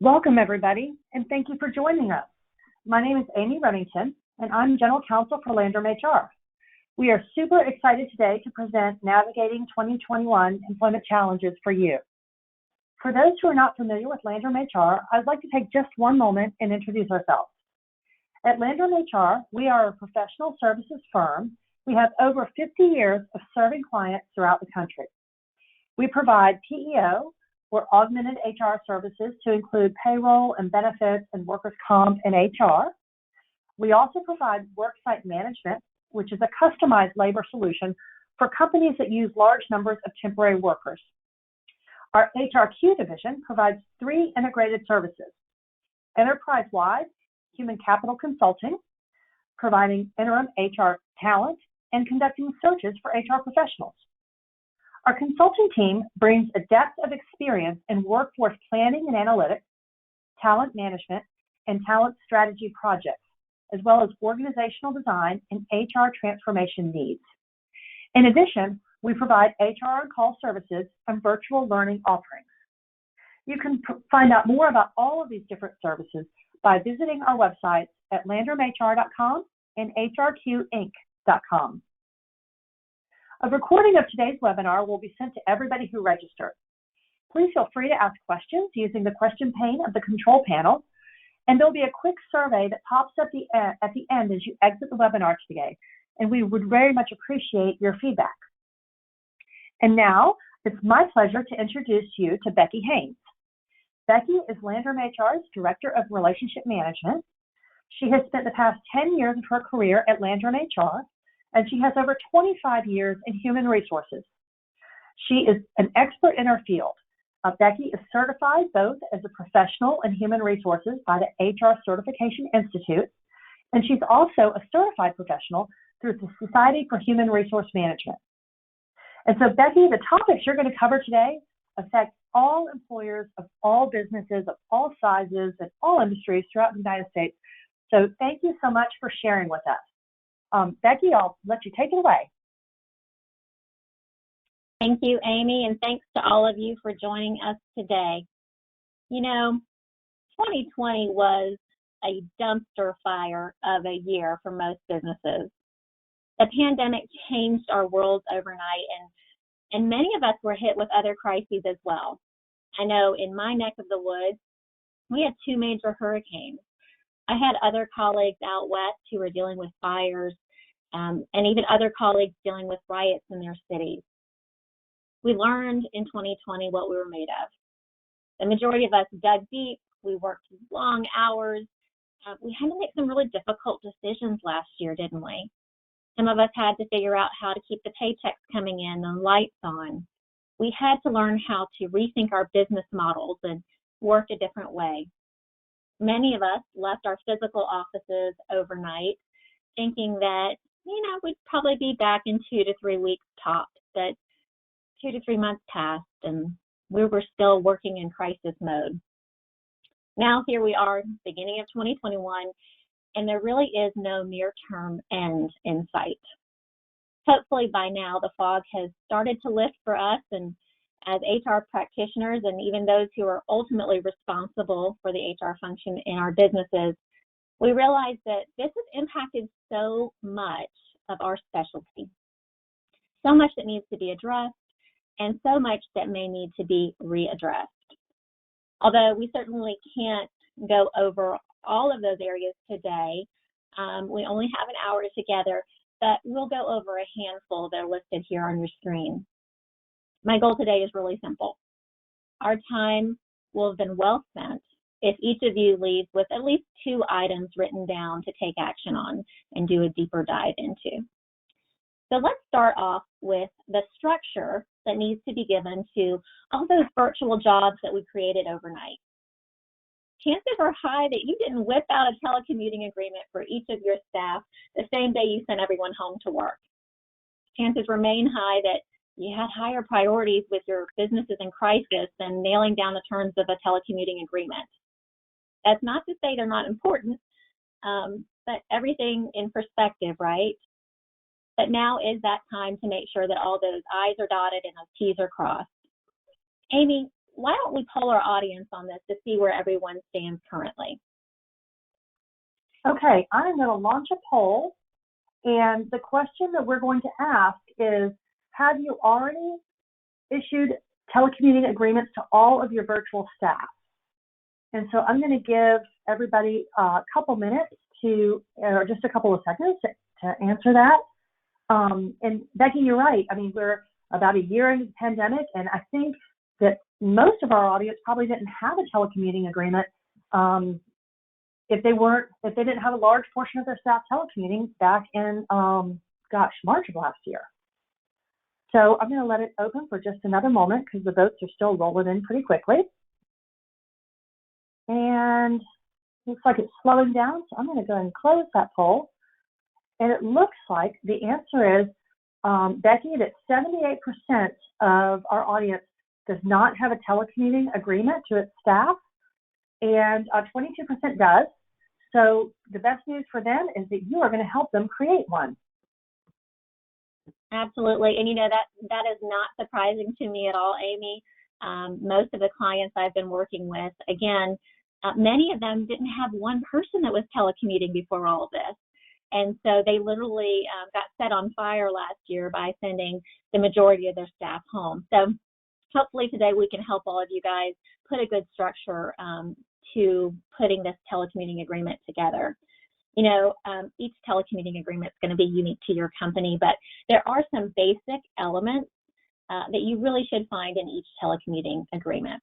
Welcome, everybody, and thank you for joining us. My name is Amy Remington, and I'm General Counsel for Landrum HR. We are super excited today to present Navigating 2021 Employment Challenges for you. For those who are not familiar with Landrum HR, I'd like to take just one moment and introduce ourselves. At Landrum HR, we are a professional services firm. We have over 50 years of serving clients throughout the country. We provide PEO, or augmented HR services, to include payroll and benefits and workers' comp and HR. We also provide worksite management, which is a customized labor solution for companies that use large numbers of temporary workers. Our HRQ division provides 3 integrated services: enterprise-wide human capital consulting, providing interim HR talent, and conducting searches for HR professionals. Our consulting team brings a depth of experience in workforce planning and analytics, talent management, and talent strategy projects, as well as organizational design and HR transformation needs. In addition, we provide HR on-call services and virtual learning offerings. You can find out more about all of these different services by visiting our websites at landrumhr.com and hrqinc.com. A recording of today's webinar will be sent to everybody who registered. Please feel free to ask questions using the question pane of the control panel, and there'll be a quick survey that pops up at the end as you exit the webinar today, and we would very much appreciate your feedback. And now, it's my pleasure to introduce you to Becky Haynes. Becky is Landrum HR's Director of Relationship Management. She has spent the past 10 years of her career at Landrum HR, and she has over 25 years in human resources. She is an expert in her field. Becky is certified both as a professional in human resources by the HR Certification Institute, and she's also a certified professional through the Society for Human Resource Management. And so, Becky, the topics you're going to cover today affect all employers of all businesses of all sizes and all industries throughout the United States. So thank you so much for sharing with us. Becky, I'll let you take it away. Thank you, Amy, and thanks to all of you for joining us today. You know, 2020 was a dumpster fire of a year for most businesses. The pandemic changed our worlds overnight, and many of us were hit with other crises as well. I know in my neck of the woods, we had 2 major hurricanes. I had other colleagues out west who were dealing with fires, and even other colleagues dealing with riots in their cities. We learned in 2020 what we were made of. The majority of us dug deep. We worked long hours. We had to make some really difficult decisions last year, didn't we? Some of us had to figure out how to keep the paychecks coming in and lights on. We had to learn how to rethink our business models and work a different way. Many of us left our physical offices overnight thinking that, we'd probably be back in 2 to 3 weeks tops, but 2 to 3 months passed and we were still working in crisis mode. Now here we are, beginning of 2021, and there really is no near-term end in sight. Hopefully by now the fog has started to lift for us, and as HR practitioners and even those who are ultimately responsible for the HR function in our businesses, we realize that this has impacted so much of our specialty, so much that needs to be addressed, and so much that may need to be readdressed. Although we certainly can't go over all of those areas today, we only have an hour together, but we'll go over a handful that are listed here on your screen. My goal today is really simple. Our time will have been well spent if each of you leaves with at least 2 items written down to take action on and do a deeper dive into. So let's start off with the structure that needs to be given to all those virtual jobs that we created overnight. Chances are high that you didn't whip out a telecommuting agreement for each of your staff the same day you sent everyone home to work. Chances remain high that you had higher priorities with your businesses in crisis than nailing down the terms of a telecommuting agreement. That's not to say they're not important, but everything in perspective, right? But now is that time to make sure that all those I's are dotted and those T's are crossed. Amy, why don't we poll our audience on this to see where everyone stands currently? Okay, I'm going to launch a poll, and the question that we're going to ask is, have you already issued telecommuting agreements to all of your virtual staff? And so I'm going to give everybody a couple minutes or just a couple of seconds to answer that. And Becky, you're right. I mean, we're about a year into the pandemic, and I think that most of our audience probably didn't have a telecommuting agreement if they didn't have a large portion of their staff telecommuting back in, March of last year. So I'm going to let it open for just another moment because the votes are still rolling in pretty quickly. And looks like it's slowing down, so I'm going to go ahead and close that poll. And it looks like the answer is, Becky, that 78% of our audience does not have a telecommuting agreement to its staff, and 22% does. So the best news for them is that you are going to help them create one. Absolutely, and that is not surprising to me at all, Amy. Most of the clients I've been working with, again, many of them didn't have one person that was telecommuting before all of this. And so they literally got set on fire last year by sending the majority of their staff home. So hopefully today we can help all of you guys put a good structure to putting this telecommuting agreement together. Each telecommuting agreement is going to be unique to your company, but there are some basic elements that you really should find in each telecommuting agreement.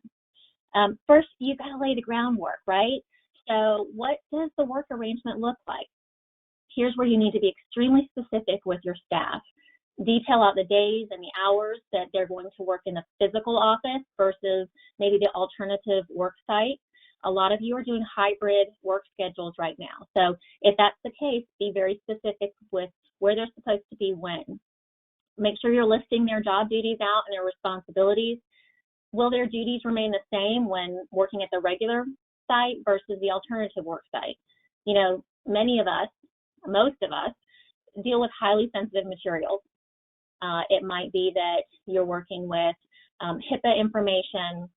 First, you've got to lay the groundwork, right? So what does the work arrangement look like? Here's where you need to be extremely specific with your staff. Detail out the days and the hours that they're going to work in the physical office versus maybe the alternative work site. A lot of you are doing hybrid work schedules right now. So if that's the case, be very specific with where they're supposed to be when. Make sure you're listing their job duties out and their responsibilities. Will their duties remain the same when working at the regular site versus the alternative work site? Many of us, most of us, deal with highly sensitive materials. It might be that you're working with HIPAA information,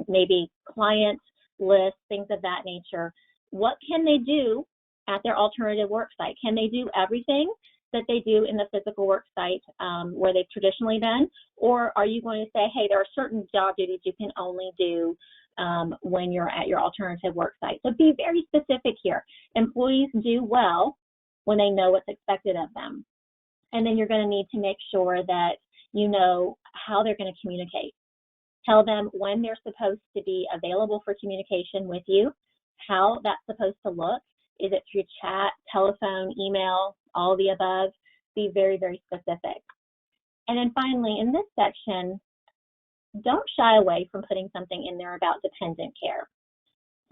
maybe client lists, things of that nature. What can they do at their alternative work site? Can they do everything that they do in the physical work site where they've traditionally been? Or are you going to say, hey, there are certain job duties you can only do when you're at your alternative work site? So be very specific here. Employees do well when they know what's expected of them. And then you're going to need to make sure that you know how they're going to communicate. Tell them when they're supposed to be available for communication with you, how that's supposed to look. Is it through chat, telephone, email, all of the above? Be very, very specific. And then finally, in this section, don't shy away from putting something in there about dependent care.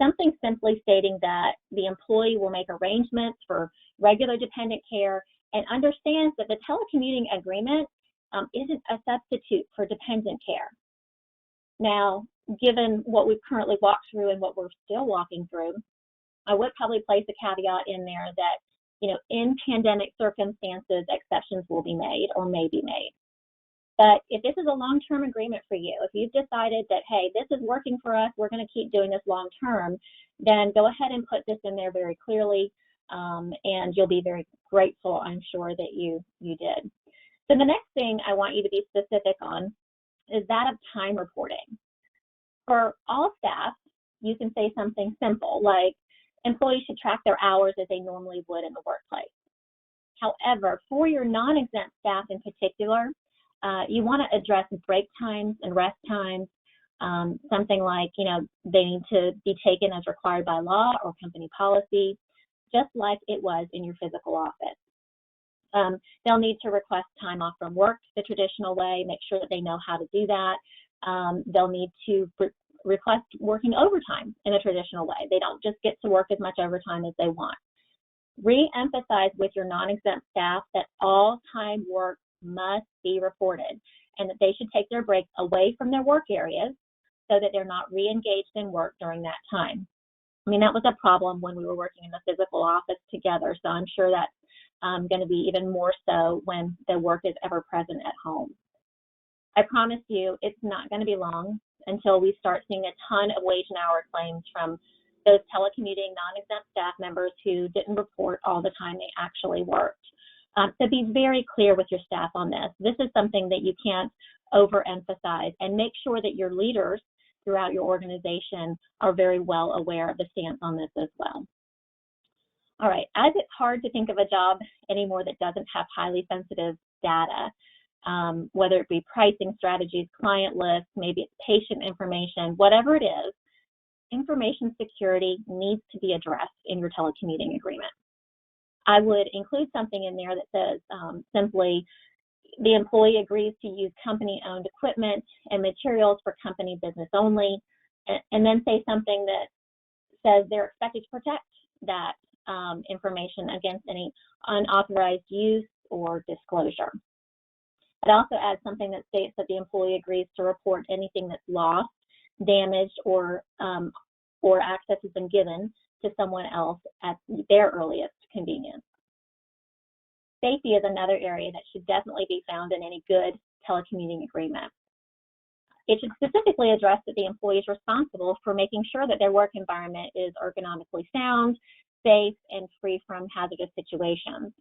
Something simply stating that the employee will make arrangements for regular dependent care and understands that the telecommuting agreement isn't a substitute for dependent care. Now, given what we've currently walked through and what we're still walking through, I would probably place a caveat in there that, in pandemic circumstances, exceptions will be made or may be made. But if this is a long-term agreement for you, if you've decided that, hey, this is working for us, we're going to keep doing this long-term, then go ahead and put this in there very clearly, and you'll be very grateful, I'm sure, that you did. So the next thing I want you to be specific on is that of time reporting. For all staff, you can say something simple like employees should track their hours as they normally would in the workplace. However, for your non-exempt staff in particular, you want to address break times and rest times, something like, they need to be taken as required by law or company policy, just like it was in your physical office. They'll need to request time off from work the traditional way, make sure that they know how to do that. They'll need to request working overtime in a traditional way. They don't just get to work as much overtime as they want. Re-emphasize with your non-exempt staff that all time work must be reported and that they should take their breaks away from their work areas so that they're not re-engaged in work during that time. I mean, that was a problem when we were working in the physical office together, so I'm sure that's going to be even more so when the work is ever present at home. I promise you it's not going to be long. until we start seeing a ton of wage and hour claims from those telecommuting non-exempt staff members who didn't report all the time they actually worked. So be very clear with your staff on this. This is something that you can't overemphasize, and make sure that your leaders throughout your organization are very well aware of the stance on this as well. All right, as it's hard to think of a job anymore that doesn't have highly sensitive data, whether it be pricing strategies, client lists, maybe it's patient information, whatever it is, information security needs to be addressed in your telecommuting agreement. I would include something in there that says simply, the employee agrees to use company-owned equipment and materials for company business only, and then say something that says they're expected to protect that information against any unauthorized use or disclosure. It also adds something that states that the employee agrees to report anything that's lost, damaged, or access has been given to someone else at their earliest convenience. Safety is another area that should definitely be found in any good telecommuting agreement. It should specifically address that the employee is responsible for making sure that their work environment is ergonomically sound, safe, and free from hazardous situations.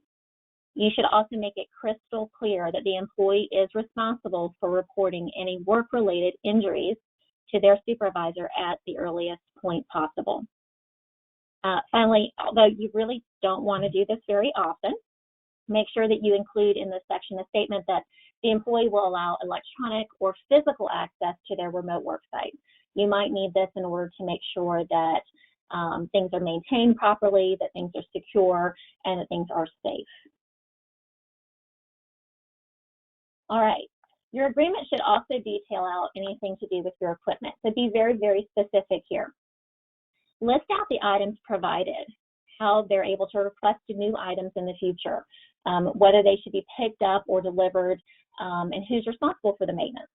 You should also make it crystal clear that the employee is responsible for reporting any work-related injuries to their supervisor at the earliest point possible. Finally, although you really don't want to do this very often, make sure that you include in this section a statement that the employee will allow electronic or physical access to their remote work site. You might need this in order to make sure that things are maintained properly, that things are secure, and that things are safe. All right, your agreement should also detail out anything to do with your equipment. So be very, very specific here. List out the items provided, how they're able to request new items in the future, whether they should be picked up or delivered, and who's responsible for the maintenance.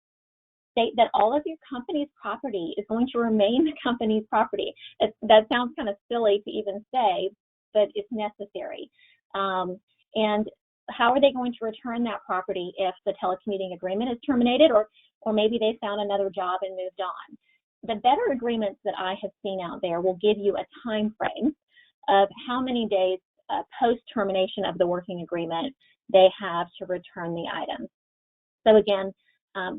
State that all of your company's property is going to remain the company's property. That sounds kind of silly to even say, but it's necessary. And how are they going to return that property if the telecommuting agreement is terminated, or maybe they found another job and moved on? The better agreements that I have seen out there will give you a time frame of how many days post-termination of the working agreement they have to return the items. So again,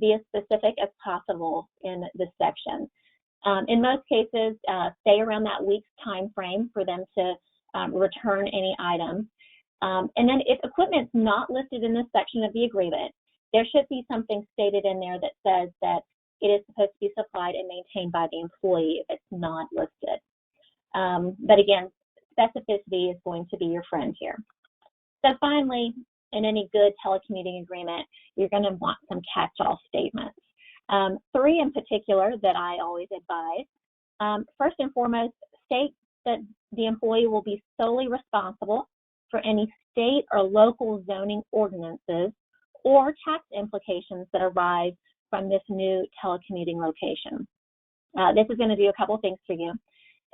be as specific as possible in this section. In most cases, stay around that week's time frame for them to return any items. And then if equipment's not listed in this section of the agreement, there should be something stated in there that says that it is supposed to be supplied and maintained by the employee if it's not listed. But again, specificity is going to be your friend here. So finally, in any good telecommuting agreement, you're going to want some catch-all statements. 3 in particular that I always advise. First and foremost, state that the employee will be solely responsible for any state or local zoning ordinances or tax implications that arise from this new telecommuting location. This is going to do a couple things for you.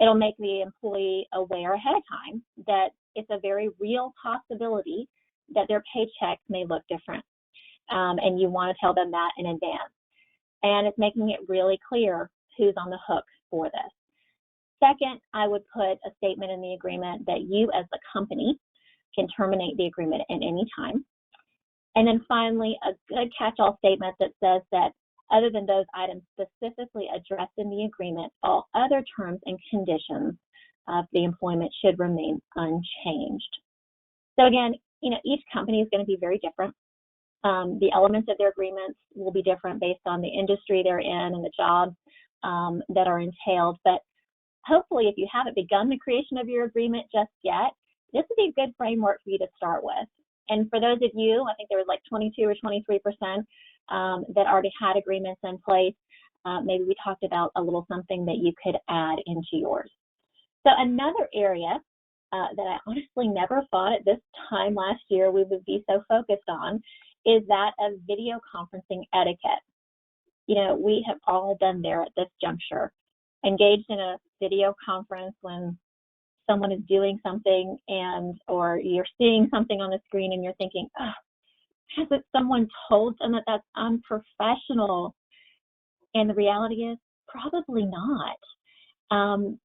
It'll make the employee aware ahead of time that it's a very real possibility that their paycheck may look different, and you want to tell them that in advance. And it's making it really clear who's on the hook for this. Second, I would put a statement in the agreement that you as the company can terminate the agreement at any time. And then finally, a good catch-all statement that says that other than those items specifically addressed in the agreement, all other terms and conditions of the employment should remain unchanged. So again, each company is going to be very different. The elements of their agreements will be different based on the industry they're in and the jobs that are entailed. But hopefully, if you haven't begun the creation of your agreement just yet, this would be a good framework for you to start with. And for those of you, I think there was like 22 or 23% that already had agreements in place, maybe we talked about a little something that you could add into yours. So another area that I honestly never thought at this time last year we would be so focused on is that of video conferencing etiquette. We have all been there at this juncture, engaged in a video conference when someone is doing something or you're seeing something on the screen and you're thinking, oh, hasn't someone told them that that's unprofessional? And the reality is probably not.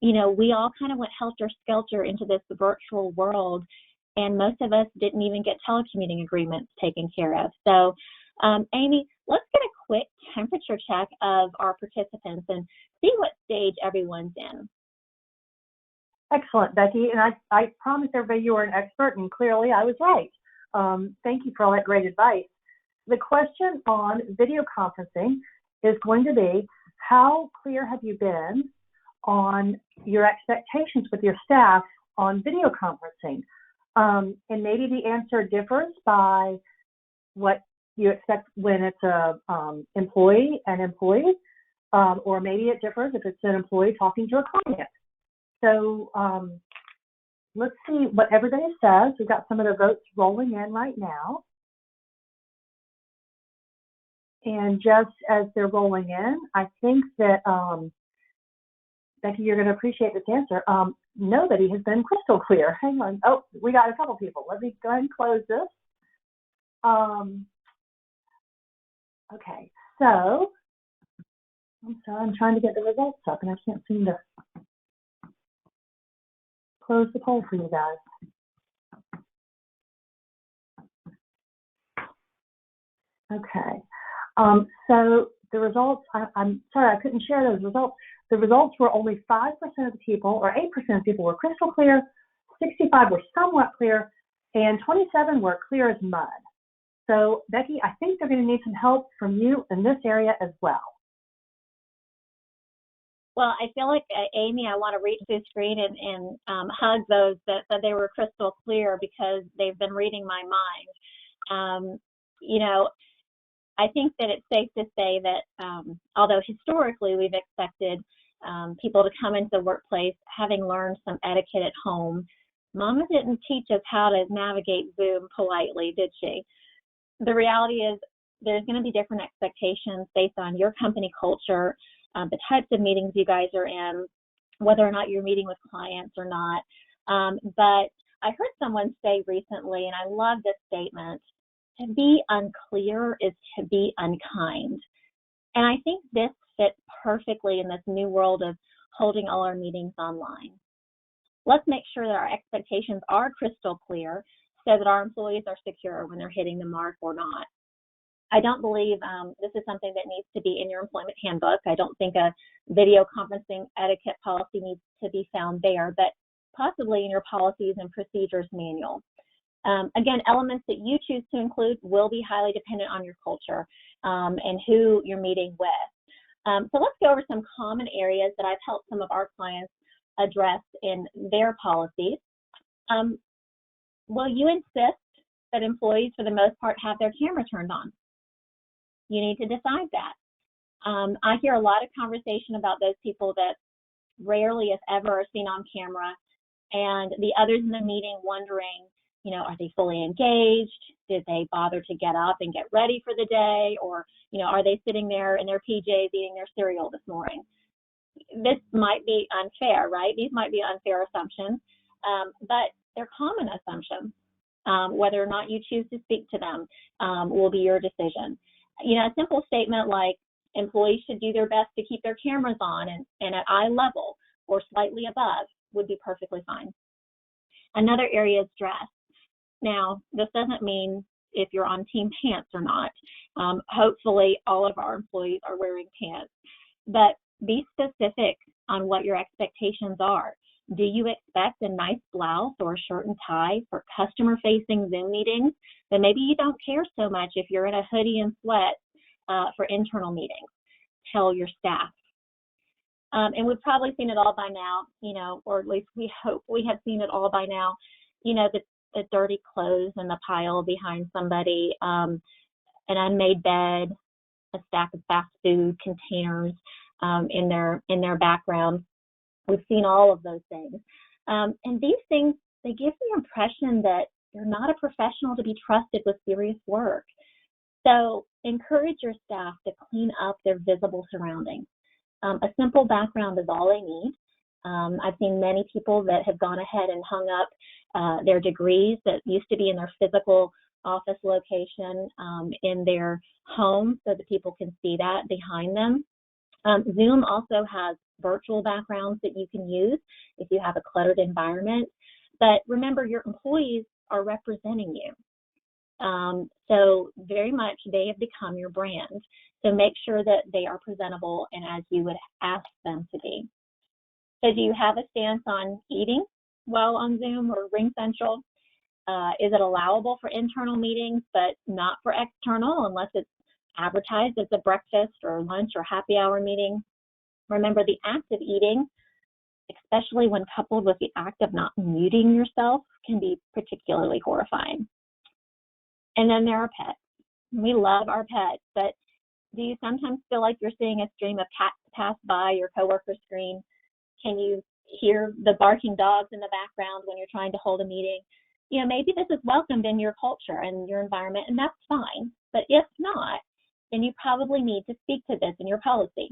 We all kind of went helter-skelter into this virtual world, and most of us didn't even get telecommuting agreements taken care of. So, Amy, let's get a quick temperature check of our participants and see what stage everyone's in. Excellent, Becky. And I promised everybody you were an expert, and clearly I was right. Thank you for all that great advice. The question on video conferencing is going to be, how clear have you been on your expectations with your staff on video conferencing? And maybe the answer differs by what you expect when it's a employee and employee, or maybe it differs if it's an employee talking to a client. So let's see what everybody says. We've got some of the votes rolling in right now. And just as they're rolling in, I think that, Becky, you're going to appreciate this answer. Nobody has been crystal clear. Hang on. Oh, we got a couple people. Let me go ahead and close this. Okay, so I'm trying to get the results up, and I can't seem to close the poll for you guys. Okay, so the results, I'm sorry I couldn't share those results. The results were only 5% of the people, or 8% of people were crystal clear, 65 were somewhat clear, and 27 were clear as mud. So, Becky, I think they're going to need some help from you in this area as well. Well, I feel like, Amy, I want to reach through the screen and hug those that they were crystal clear, because they've been reading my mind. I think that it's safe to say that although historically we've expected people to come into the workplace having learned some etiquette at home, Mama didn't teach us how to navigate Zoom politely, did she? The reality is there's going to be different expectations based on your company culture, the types of meetings you guys are in, whether or not you're meeting with clients or not. But I heard someone say recently, and I love this statement, to be unclear is to be unkind. And I think this fits perfectly in this new world of holding all our meetings online. Let's make sure that our expectations are crystal clear so that our employees are secure when they're hitting the mark or not. I don't believe this is something that needs to be in your employment handbook. I don't think a video conferencing etiquette policy needs to be found there, but possibly in your policies and procedures manual. Again, elements that you choose to include will be highly dependent on your culture and who you're meeting with. So let's go over some common areas that I've helped some of our clients address in their policies. Will you insist that employees, for the most part, have their camera turned on? You need to decide that. I hear a lot of conversation about those people that rarely, if ever, are seen on camera, and the others in the meeting wondering, are they fully engaged? Did they bother to get up and get ready for the day? Or, are they sitting there in their PJs eating their cereal this morning? This might be unfair, right? These might be unfair assumptions, but they're common assumptions. Whether or not you choose to speak to them will be your decision. A simple statement like employees should do their best to keep their cameras on and at eye level or slightly above would be perfectly fine. Another area is dress. Now, this doesn't mean if you're on team pants or not. Hopefully, all of our employees are wearing pants, but be specific on what your expectations are. Do you expect a nice blouse or a shirt and tie for customer-facing Zoom meetings? Then maybe you don't care so much if you're in a hoodie and sweats for internal meetings. Tell your staff. And we've probably seen it all by now, or at least we hope we have seen it all by now. The dirty clothes in the pile behind somebody, an unmade bed, a stack of fast food containers in their background. We've seen all of those things. And these things, they give the impression that you're not a professional to be trusted with serious work. So encourage your staff to clean up their visible surroundings. A simple background is all they need. I've seen many people that have gone ahead and hung up their degrees that used to be in their physical office location in their home so that people can see that behind them. Zoom also has virtual backgrounds that you can use if you have a cluttered environment. But remember, your employees are representing you. So very much they have become your brand. So make sure that they are presentable and as you would ask them to be. So do you have a stance on eating while on Zoom or Ring Central? Is it allowable for internal meetings but not for external unless it's advertised as a breakfast or lunch or happy hour meeting? Remember, the act of eating, especially when coupled with the act of not muting yourself, can be particularly horrifying. And then there are pets. We love our pets, but do you sometimes feel like you're seeing a stream of cats pass by your coworker screen? Can you hear the barking dogs in the background when you're trying to hold a meeting? You know, maybe this is welcomed in your culture and your environment, and that's fine. But if not, then you probably need to speak to this in your policy.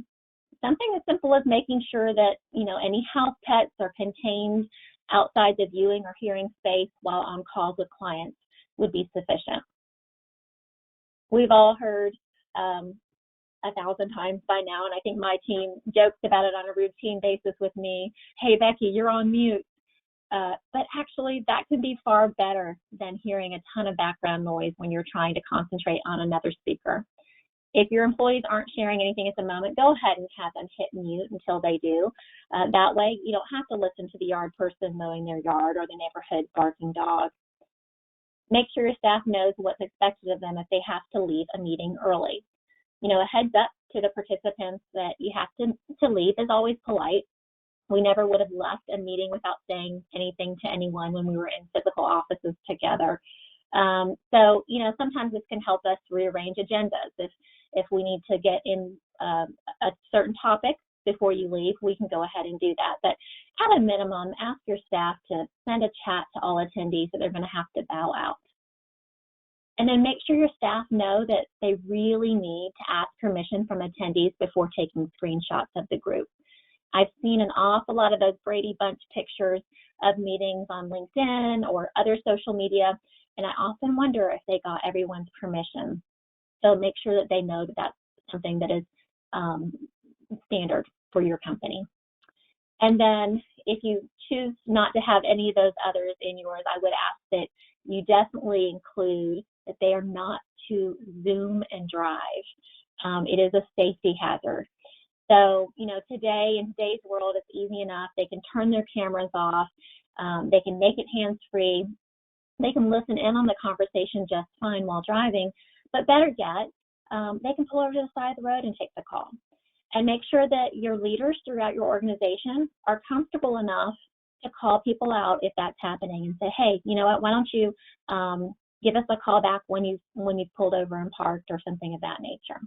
Something as simple as making sure that, you know, any house pets are contained outside the viewing or hearing space while on calls with clients would be sufficient. We've all heard 1,000 times by now, and I think my team jokes about it on a routine basis with me. Hey, Becky, you're on mute. But actually, that can be far better than hearing a ton of background noise when you're trying to concentrate on another speaker. If your employees aren't sharing anything at the moment, go ahead and have them hit mute until they do. That way, you don't have to listen to the yard person mowing their yard or the neighborhood barking dog. Make sure your staff knows what's expected of them if they have to leave a meeting early. You know, a heads up to the participants that you have to leave is always polite. We never would have left a meeting without saying anything to anyone when we were in physical offices together. So, you know, sometimes this can help us rearrange agendas. If we need to get in a certain topic before you leave, we can go ahead and do that. But at a minimum, ask your staff to send a chat to all attendees that they're going to have to bow out. And then make sure your staff know that they really need to ask permission from attendees before taking screenshots of the group. I've seen an awful lot of those Brady Bunch pictures of meetings on LinkedIn or other social media, and I often wonder if they got everyone's permission. So make sure that they know that that's something that is standard for your company. And then if you choose not to have any of those others in yours, I would ask that you definitely include that they are not to Zoom and drive. It is a safety hazard. So, you know, today, in today's world, it's easy enough. They can turn their cameras off. They can make it hands-free. They can listen in on the conversation just fine while driving. But better yet, they can pull over to the side of the road and take the call. And make sure that your leaders throughout your organization are comfortable enough to call people out if that's happening and say, hey, you know what, why don't you give us a call back when you've pulled over and parked or something of that nature.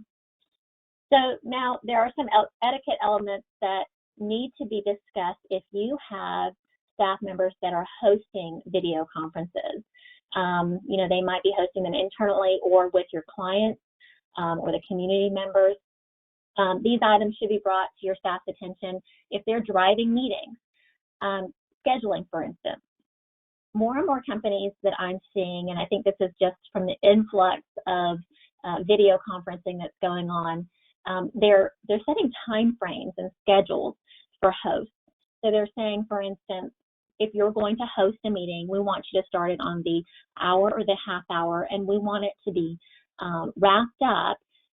So now there are some etiquette elements that need to be discussed if you have staff members that are hosting video conferences. You know, they might be hosting them internally or with your clients or the community members. These items should be brought to your staff's attention if they're driving meetings. Scheduling, for instance. More and more companies that I'm seeing, and I think this is just from the influx of video conferencing that's going on, they're setting time frames and schedules for hosts. So they're saying, for instance, if you're going to host a meeting, we want you to start it on the hour or the half hour, and we want it to be wrapped up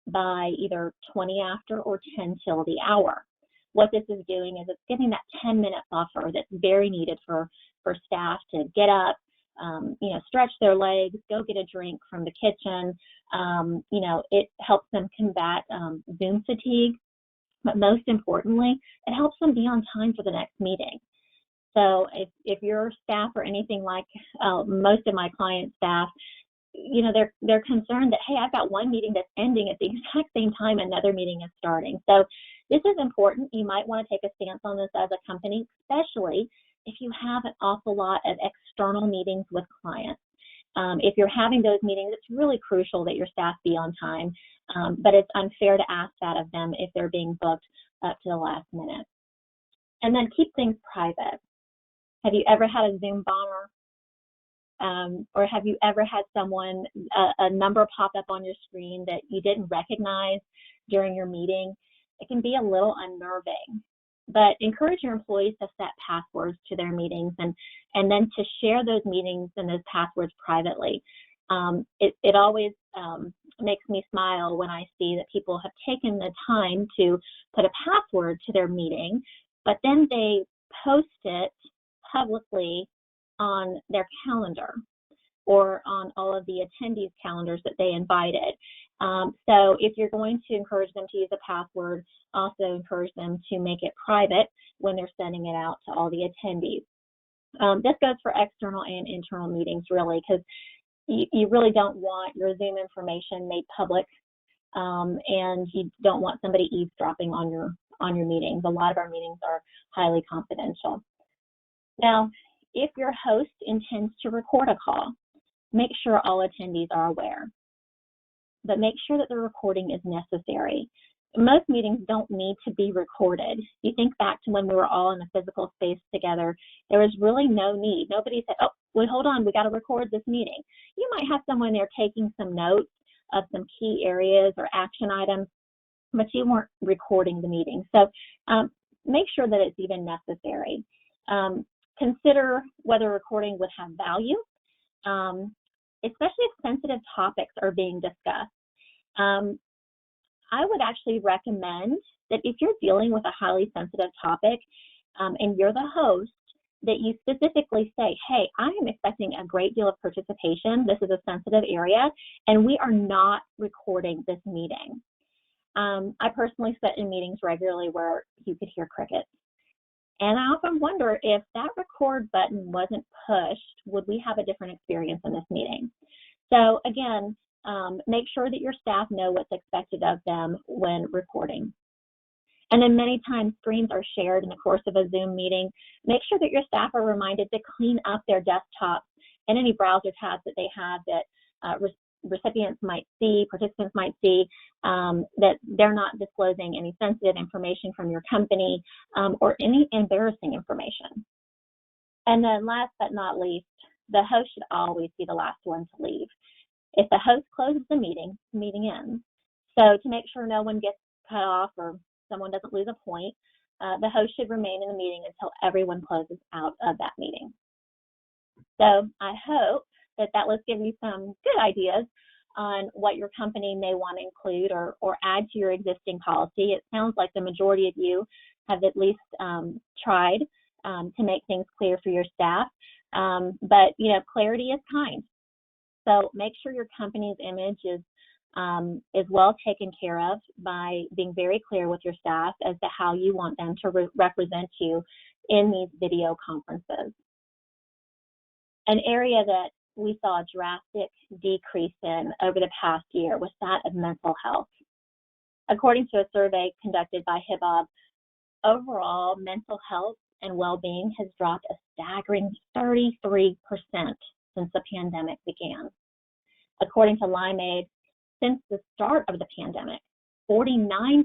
by either 20 after or 10 till the hour. What this is doing is it's giving that 10-minute buffer that's very needed for staff to get up, you know, stretch their legs, go get a drink from the kitchen. You know, it helps them combat Zoom fatigue, but most importantly, it helps them be on time for the next meeting. So if your staff or anything like most of my client staff, you know, they're concerned that, hey, I've got one meeting that's ending at the exact same time another meeting is starting. So this is important. You might want to take a stance on this as a company, especially if you have an awful lot of external meetings with clients. If you're having those meetings, it's really crucial that your staff be on time, but it's unfair to ask that of them if they're being booked up to the last minute. And then keep things private. Have you ever had a Zoom bomber? Or have you ever had someone, a number pop up on your screen that you didn't recognize during your meeting? it can be a little unnerving. But encourage your employees to set passwords to their meetings and then to share those meetings and those passwords privately. It always makes me smile when I see that people have taken the time to put a password to their meeting, but then they post it publicly on their calendar or on all of the attendees' calendars that they invited. So if you're going to encourage them to use a password, also encourage them to make it private when they're sending it out to all the attendees. This goes for external and internal meetings, really, because you really don't want your Zoom information made public, and you don't want somebody eavesdropping on your meetings. A lot of our meetings are highly confidential. Now, if your host intends to record a call, make sure all attendees are aware, but make sure that the recording is necessary. Most meetings don't need to be recorded. You think back to when we were all in a physical space together, there was really no need. Nobody said, oh, wait, hold on, we got to record this meeting. You might have someone there taking some notes of some key areas or action items, but you weren't recording the meeting. So make sure that it's even necessary. Consider whether recording would have value, especially if sensitive topics are being discussed. I would actually recommend that if you're dealing with a highly sensitive topic and you're the host, that you specifically say, hey, I am expecting a great deal of participation. This is a sensitive area, and we are not recording this meeting. I personally sit in meetings regularly where you could hear crickets. And I often wonder if that record button wasn't pushed, would we have a different experience in this meeting? So again, make sure that your staff know what's expected of them when recording. And then many times screens are shared in the course of a Zoom meeting. Make sure that your staff are reminded to clean up their desktops and any browser tabs that they have that recipients might see, participants might see, that they're not disclosing any sensitive information from your company or any embarrassing information. And then last but not least, the host should always be the last one to leave. If the host closes the meeting ends. So to make sure no one gets cut off or someone doesn't lose a point, the host should remain in the meeting until everyone closes out of that meeting. So I hope that was giving you some good ideas on what your company may want to include or add to your existing policy. It sounds like the majority of you have at least tried to make things clear for your staff, but clarity is kind. So make sure your company's image is well taken care of by being very clear with your staff as to how you want them to represent you in these video conferences. An area that we saw a drastic decrease in over the past year was that of mental health. According to a survey conducted by HIBOB, overall mental health and well-being has dropped a staggering 33% since the pandemic began. According to Limeade, since the start of the pandemic, 49%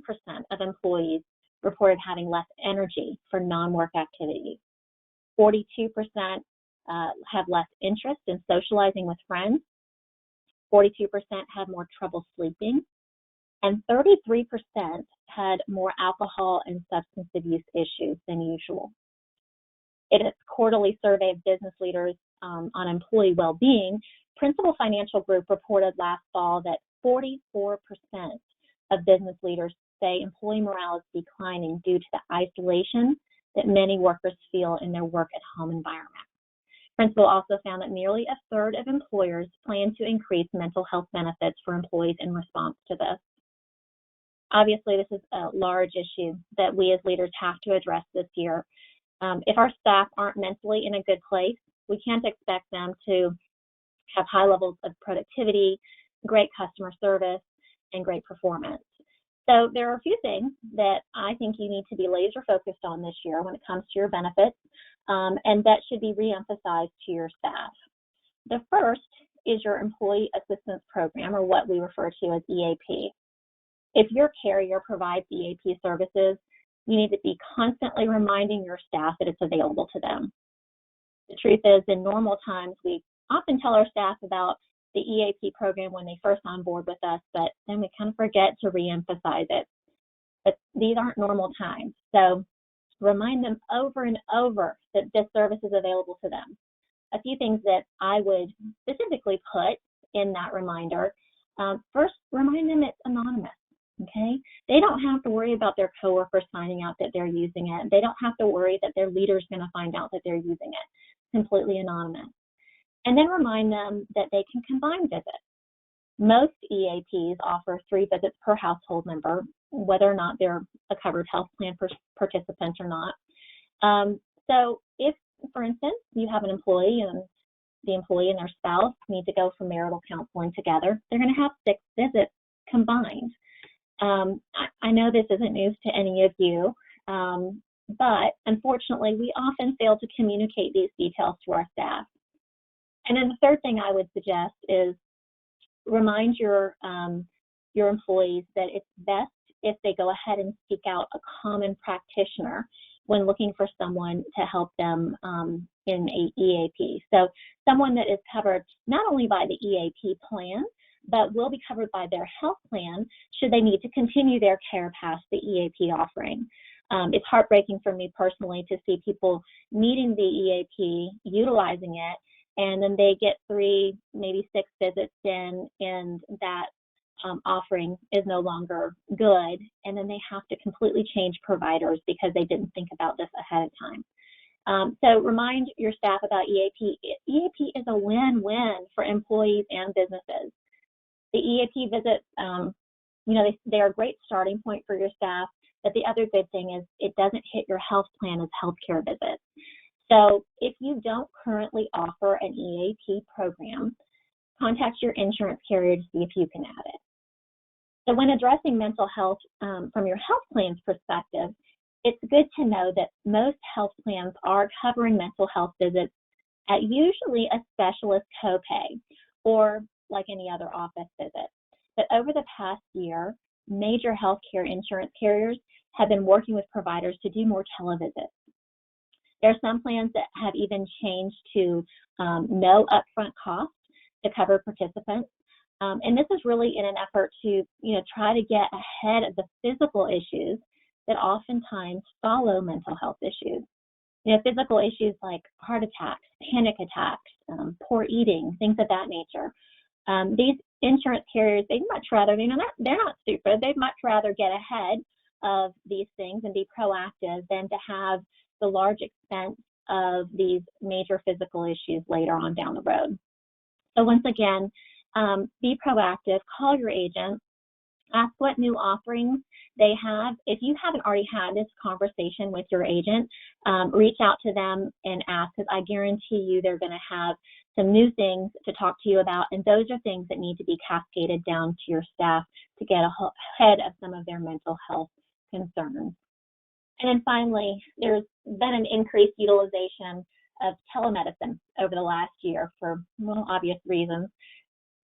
of employees reported having less energy for non-work activities. 42% have less interest in socializing with friends. 42% had more trouble sleeping. And 33% had more alcohol and substance abuse issues than usual. In its quarterly survey of business leaders on employee well-being, Principal Financial Group reported last fall that 44% of business leaders say employee morale is declining due to the isolation that many workers feel in their work-at-home environment. Principal also found that nearly a third of employers plan to increase mental health benefits for employees in response to this. Obviously, this is a large issue that we as leaders have to address this year. If our staff aren't mentally in a good place, we can't expect them to have high levels of productivity, great customer service, and great performance. So there are a few things that I think you need to be laser focused on this year when it comes to your benefits, and that should be reemphasized to your staff. The first is your Employee Assistance Program, or what we refer to as EAP. If your carrier provides EAP services, you need to be constantly reminding your staff that it's available to them. The truth is, in normal times, we often tell our staff about the EAP program when they first on board with us, but then we kind of forget to reemphasize it. but these aren't normal times. So remind them over and over that this service is available to them. A few things that I would specifically put in that reminder. First, remind them it's anonymous, okay? They don't have to worry about their coworkers finding out that they're using it. They don't have to worry that their leader's going to find out that they're using it. Completely anonymous. And then remind them that they can combine visits. Most EAPs offer 3 visits per household member, whether or not they're a covered health plan participant or not. So if, for instance, you have an employee and the employee and their spouse need to go for marital counseling together, they're going to have 6 visits combined. I know this isn't news to any of you, but unfortunately, we often fail to communicate these details to our staff. And then the third thing I would suggest is remind your employees that it's best if they go ahead and seek out a common practitioner when looking for someone to help them in a EAP. So someone that is covered not only by the EAP plan, but will be covered by their health plan should they need to continue their care past the EAP offering. It's heartbreaking for me personally to see people needing the EAP, utilizing it, and then they get 3, maybe 6 visits in, and that offering is no longer good, and then they have to completely change providers because they didn't think about this ahead of time. So remind your staff about EAP. EAP is a win-win for employees and businesses. The EAP visits, they are a great starting point for your staff, but the other good thing is it doesn't hit your health plan as healthcare visits. So if you don't currently offer an EAP program, contact your insurance carrier to see if you can add it. So when addressing mental health from your health plan's perspective, it's good to know that most health plans are covering mental health visits at usually a specialist copay or like any other office visit. But over the past year, major healthcare insurance carriers have been working with providers to do more televisits. There are some plans that have even changed to no upfront cost to cover participants. And this is really in an effort to, try to get ahead of the physical issues that oftentimes follow mental health issues. Physical issues like heart attacks, panic attacks, poor eating, things of that nature. These insurance carriers, they'd much rather, they're not stupid. They'd much rather get ahead of these things and be proactive than to have the large expense of these major physical issues later on down the road. So once again, be proactive, call your agent, ask what new offerings they have. If you haven't already had this conversation with your agent, reach out to them and ask, because I guarantee you they're going to have some new things to talk to you about, and those are things that need to be cascaded down to your staff to get ahead of some of their mental health concerns. And then finally, there's been an increased utilization of telemedicine over the last year for obvious reasons.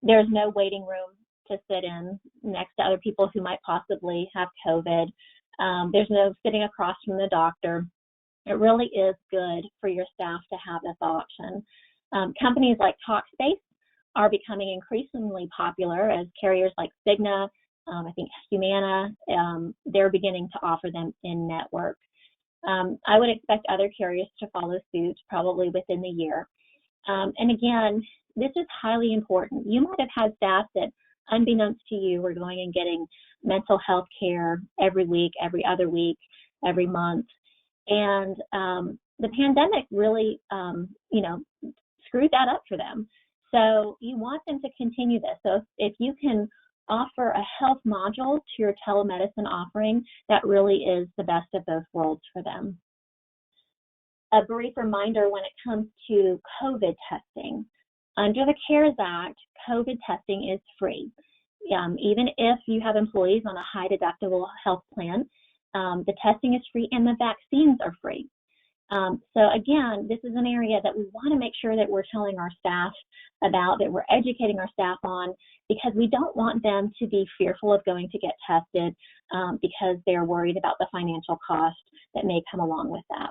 There's no waiting room to sit in next to other people who might possibly have COVID. There's no sitting across from the doctor. It really is good for your staff to have this option. Companies like Talkspace are becoming increasingly popular as carriers like Cigna, I think Humana, they're beginning to offer them in network. I would expect other carriers to follow suit probably within the year. And again, this is highly important. You might have had staff that, unbeknownst to you, were going and getting mental health care every week, every other week, every month. And the pandemic really, screwed that up for them. So you want them to continue this. So if you can offer a health module to your telemedicine offering, that really is the best of both worlds for them. A brief reminder when it comes to COVID testing. Under the CARES Act, COVID testing is free. Even if you have employees on a high deductible health plan, the testing is free and the vaccines are free. So again, this is an area that we want to make sure that we're telling our staff about, that we're educating our staff on, because we don't want them to be fearful of going to get tested because they're worried about the financial cost that may come along with that.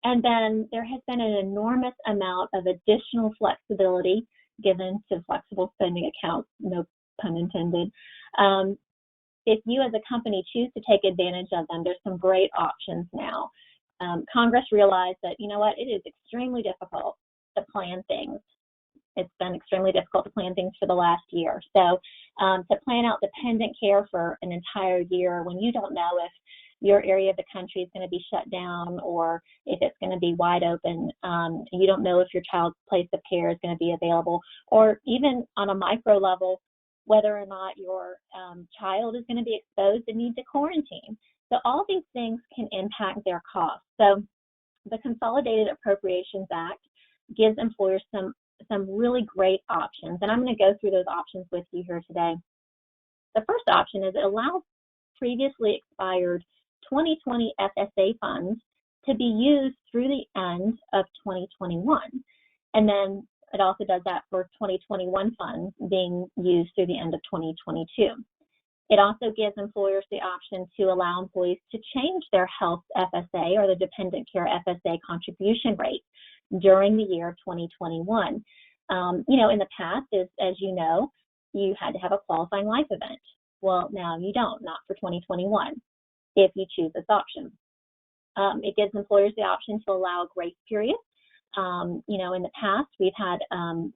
And then there has been an enormous amount of additional flexibility given to flexible spending accounts, no pun intended, if you as a company choose to take advantage of them, there's some great options now. Congress realized that, you know what, it is extremely difficult to plan things. It's been extremely difficult to plan things for the last year. So to plan out dependent care for an entire year when you don't know if your area of the country is going to be shut down or if it's going to be wide open, you don't know if your child's place of care is going to be available, or even on a micro level, whether or not your child is going to be exposed and need to quarantine. So all these things can impact their costs. So the Consolidated Appropriations Act gives employers some really great options, and I'm going to go through those options with you here today. The first option is it allows previously expired 2020 FSA funds to be used through the end of 2021, and then it also does that for 2021 funds being used through the end of 2022. It also gives employers the option to allow employees to change their health FSA or the dependent care FSA contribution rate during the year of 2021. In the past, as you know, you had to have a qualifying life event. Well, now you don't, not for 2021, if you choose this option. It gives employers the option to allow a grace period. In the past, we've had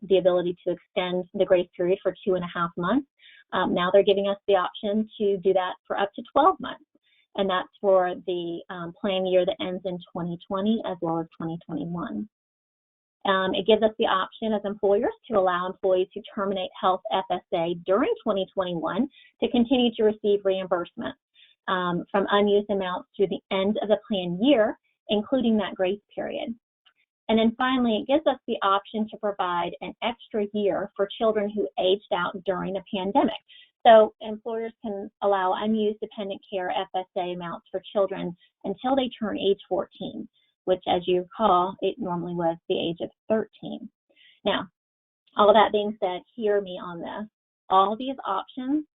the ability to extend the grace period for 2.5 months. Now they're giving us the option to do that for up to 12 months, and that's for the plan year that ends in 2020 as well as 2021. It gives us the option as employers to allow employees who terminate health FSA during 2021 to continue to receive reimbursement from unused amounts through the end of the plan year, including that grace period. And then finally, it gives us the option to provide an extra year for children who aged out during the pandemic. So employers can allow unused dependent care FSA amounts for children until they turn age 14, which, as you recall, it normally was the age of 13. Now, all that being said, hear me on this. All these options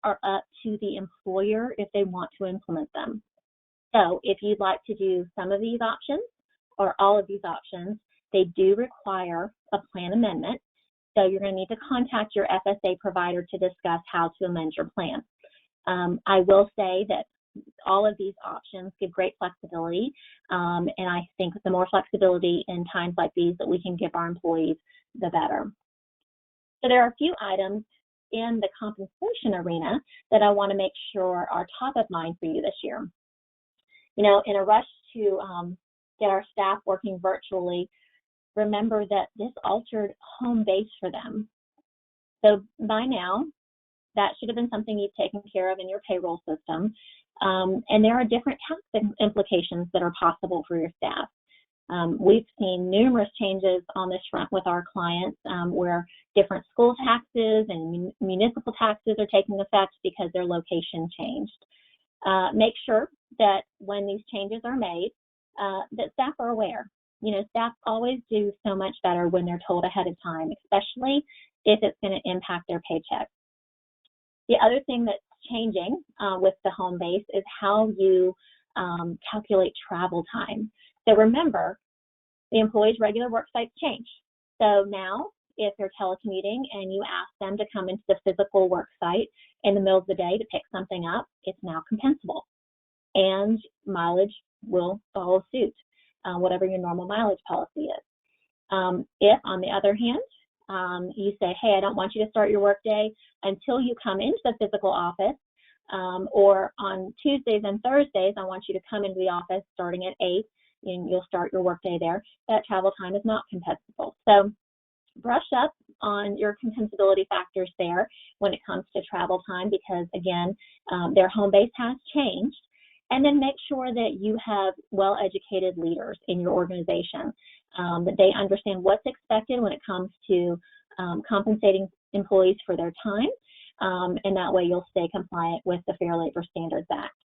are up to the employer if they want to implement them. So if you'd like to do some of these options, or all of these options, they do require a plan amendment. So you're going to need to contact your FSA provider to discuss how to amend your plan. I will say that all of these options give great flexibility, and I think the more flexibility in times like these that we can give our employees, the better. So there are a few items in the compensation arena that I want to make sure are top of mind for you this year. In a rush to get our staff working virtually, remember that this altered home base for them. So by now, that should have been something you've taken care of in your payroll system. And there are different tax implications that are possible for your staff. We've seen numerous changes on this front with our clients where different school taxes and municipal taxes are taking effect because their location changed. Make sure that when these changes are made, that staff are aware. Staff always do so much better when they're told ahead of time, especially if it's going to impact their paycheck. The other thing that's changing with the home base is how you calculate travel time. So remember, the employee's regular work sites change. So now, if they're telecommuting and you ask them to come into the physical work site in the middle of the day to pick something up, it's now compensable. And mileage will follow suit, whatever your normal mileage policy is. If, on the other hand, you say, hey, I don't want you to start your workday until you come into the physical office, or on Tuesdays and Thursdays, I want you to come into the office starting at 8, and you'll start your workday there, that travel time is not compensable. So brush up on your compensability factors there when it comes to travel time because, again, their home base has changed. And then make sure that you have well-educated leaders in your organization, that they understand what's expected when it comes to compensating employees for their time, and that way you'll stay compliant with the Fair Labor Standards Act.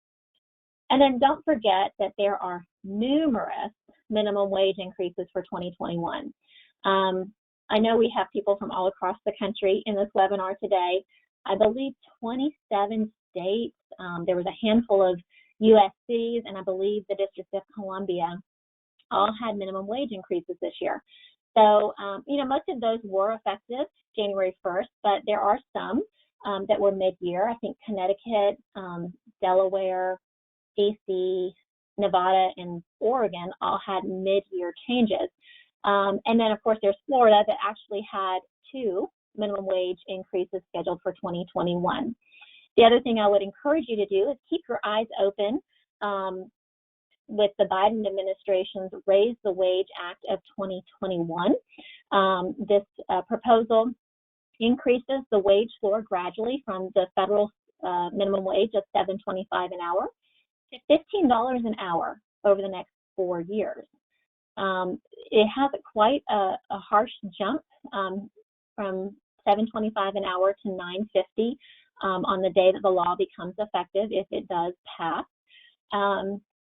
And then don't forget that there are numerous minimum wage increases for 2021. I know we have people from all across the country in this webinar today. I believe 27 states, there was a handful of USCs, and I believe the District of Columbia all had minimum wage increases this year. So, most of those were effective January 1st, but there are some that were mid-year. I think Connecticut, Delaware, DC, Nevada, and Oregon all had mid-year changes. And then, of course, there's Florida that actually had 2 minimum wage increases scheduled for 2021. The other thing I would encourage you to do is keep your eyes open with the Biden administration's Raise the Wage Act of 2021. This proposal increases the wage floor gradually from the federal minimum wage of $7.25 an hour to $15 an hour over the next 4 years. It has quite a harsh jump from $7.25 an hour to $9.50 on the day that the law becomes effective, if it does pass.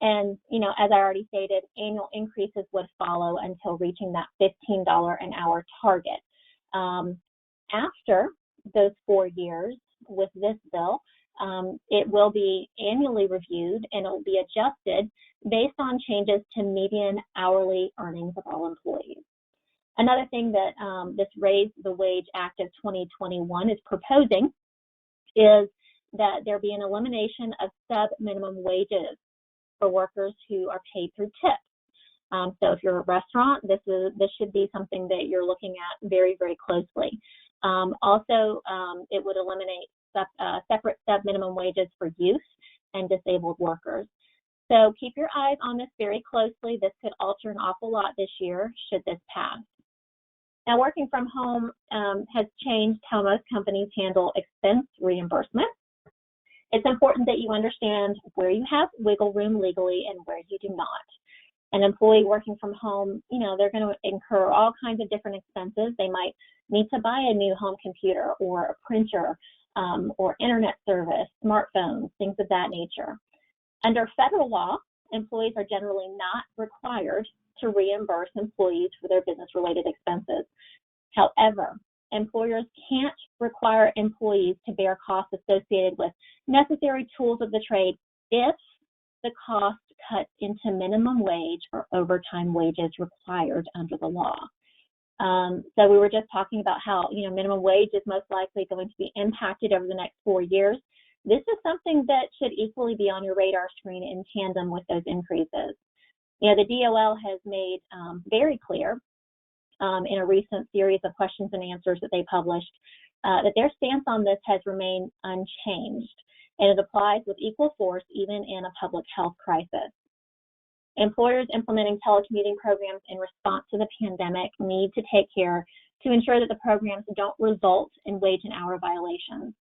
And, you know, as I already stated, annual increases would follow until reaching that $15 an hour target. After those 4 years with this bill, it will be annually reviewed and it will be adjusted based on changes to median hourly earnings of all employees. Another thing that this Raise the Wage Act of 2021 is proposing is that there be an elimination of sub-minimum wages for workers who are paid through tips. So if you're a restaurant, this should be something that you're looking at very, very closely. Also, it would eliminate separate sub-minimum wages for youth and disabled workers. So keep your eyes on this very closely. This could alter an awful lot this year should this pass. Now, working from home has changed how most companies handle expense reimbursement. It's important that you understand where you have wiggle room legally and where you do not. An employee working from home, you know, they're going to incur all kinds of different expenses. They might need to buy a new home computer or a printer or internet service, smartphones, things of that nature. Under federal law, employees are generally not required to reimburse employees for their business-related expenses. However, employers can't require employees to bear costs associated with necessary tools of the trade if the cost cuts into minimum wage or overtime wages required under the law. So we were just talking about how, you know, minimum wage is most likely going to be impacted over the next 4 years. This is something that should equally be on your radar screen in tandem with those increases. You know, the DOL has made very clear in a recent series of questions and answers that they published that their stance on this has remained unchanged, and it applies with equal force even in a public health crisis. Employers implementing telecommuting programs in response to the pandemic need to take care to ensure that the programs don't result in wage and hour violations.